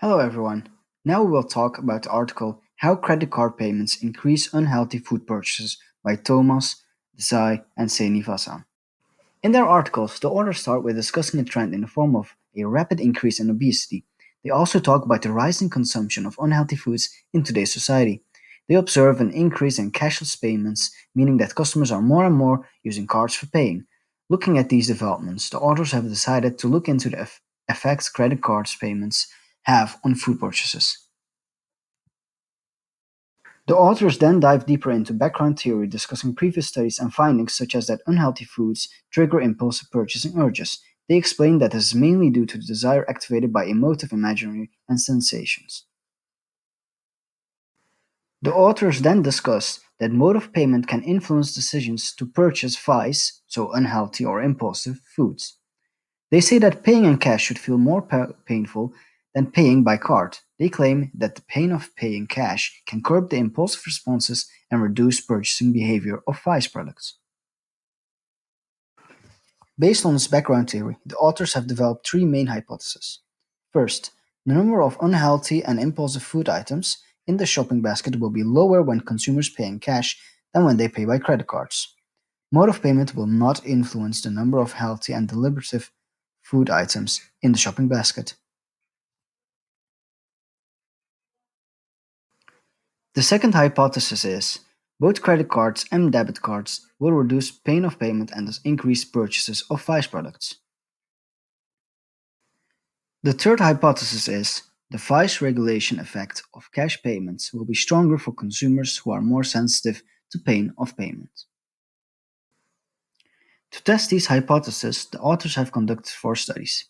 Hello everyone. Now we will talk about the article How Credit Card Payments Increase Unhealthy Food Purchases by Thomas, Desai, and Srinivasan. In their articles, the authors start with discussing a trend in the form of a rapid increase in obesity. They also talk about the rising consumption of unhealthy foods in today's society. They observe an increase in cashless payments, meaning that customers are more and more using cards for paying. Looking at these developments, the authors have decided to look into the effects credit cards payments have on food purchases. The authors then dive deeper into background theory, discussing previous studies and findings such as that unhealthy foods trigger impulsive purchasing urges. They explain that this is mainly due to the desire activated by emotive imagery and sensations. The authors then discuss that mode of payment can influence decisions to purchase vice, so unhealthy or impulsive, foods. They say that paying in cash should feel more painful than paying by card. They claim that the pain of paying cash can curb the impulsive responses and reduce purchasing behavior of vice products. Based on this background theory, the authors have developed three main hypotheses. First, the number of unhealthy and impulsive food items in the shopping basket will be lower when consumers pay in cash than when they pay by credit cards. Mode of payment will not influence the number of healthy and deliberative food items in the shopping basket. The second hypothesis is both credit cards and debit cards will reduce pain of payment and thus increase purchases of vice products. The third hypothesis is the vice regulation effect of cash payments will be stronger for consumers who are more sensitive to pain of payment. To test these hypotheses, the authors have conducted four studies.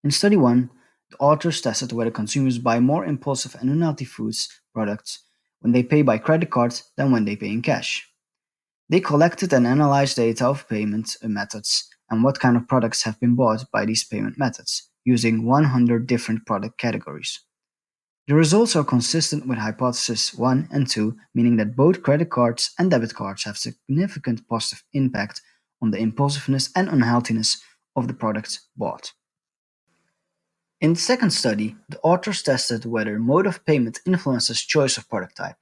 In study 1, the authors tested whether consumers buy more impulsive and unhealthy foods products when they pay by credit card than when they pay in cash. They collected and analyzed data of payment methods and what kind of products have been bought by these payment methods, using 100 different product categories. The results are consistent with hypothesis 1 and 2, meaning that both credit cards and debit cards have significant positive impact on the impulsiveness and unhealthiness of the product bought. In the second study, the authors tested whether mode of payment influences choice of product type.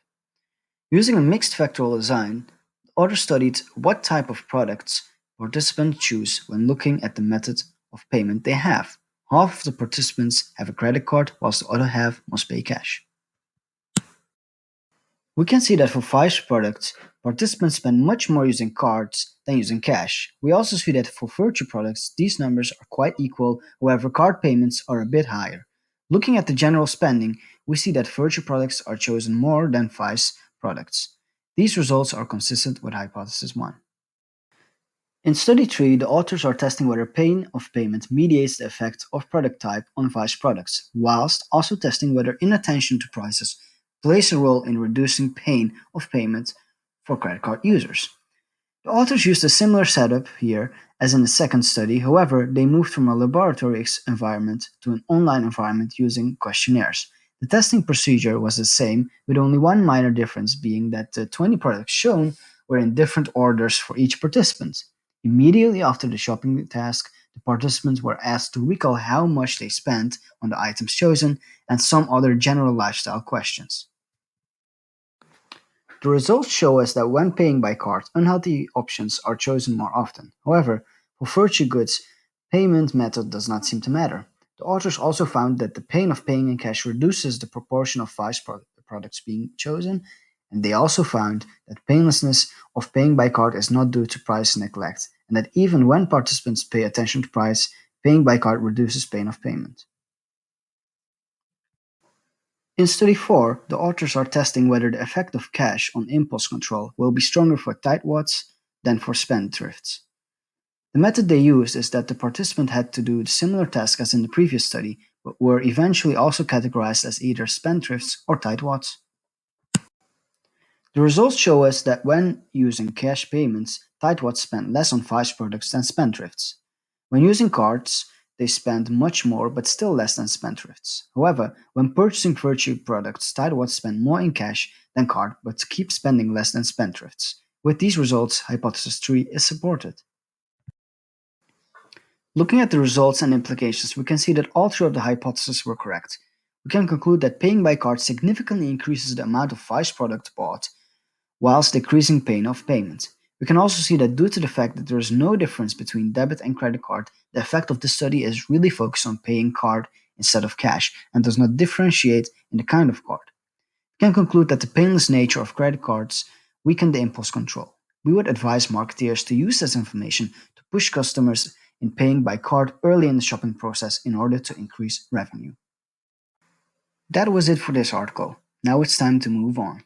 Using a mixed factorial design, the authors studied what type of products participants choose when looking at the method of payment they have. Half of the participants have a credit card, whilst the other half must pay cash. We can see that for Vice products, participants spend much more using cards than using cash. We also see that for Virtue products, these numbers are quite equal, however, card payments are a bit higher. Looking at the general spending, we see that Virtue products are chosen more than Vice products. These results are consistent with hypothesis 1. In study 3, the authors are testing whether pain of payment mediates the effect of product type on vice products, whilst also testing whether inattention to prices plays a role in reducing pain of payment for credit card users. The authors used a similar setup here as in the second study, however, they moved from a laboratory environment to an online environment using questionnaires. The testing procedure was the same, with only one minor difference being that the 20 products shown were in different orders for each participant. Immediately after the shopping task, the participants were asked to recall how much they spent on the items chosen and some other general lifestyle questions. The results show us that when paying by card, unhealthy options are chosen more often. However, for virtue goods, payment method does not seem to matter. The authors also found that the pain of paying in cash reduces the proportion of vice products being chosen, and they also found that painlessness of paying by card is not due to price neglect, and that even when participants pay attention to price, paying by card reduces pain of payment. In study 4, the authors are testing whether the effect of cash on impulse control will be stronger for tightwads than for spendthrifts. The method they used is that the participant had to do the similar task as in the previous study, but were eventually also categorized as either spendthrifts or tightwads. The results show us that when using cash payments, tightwads spend less on vice products than spendthrifts. When using cards, they spend much more but still less than spendthrifts. However, when purchasing virtue products, tightwads spend more in cash than card but keep spending less than spendthrifts. With these results, hypothesis 3 is supported. Looking at the results and implications, we can see that all three of the hypotheses were correct. We can conclude that paying by card significantly increases the amount of Vice product bought, whilst decreasing pain of payment. We can also see that due to the fact that there is no difference between debit and credit card, the effect of this study is really focused on paying card instead of cash and does not differentiate in the kind of card. We can conclude that the painless nature of credit cards weaken the impulse control. We would advise marketeers to use this information to push customers in paying by card early in the shopping process in order to increase revenue. That was it for this article. Now it's time to move on.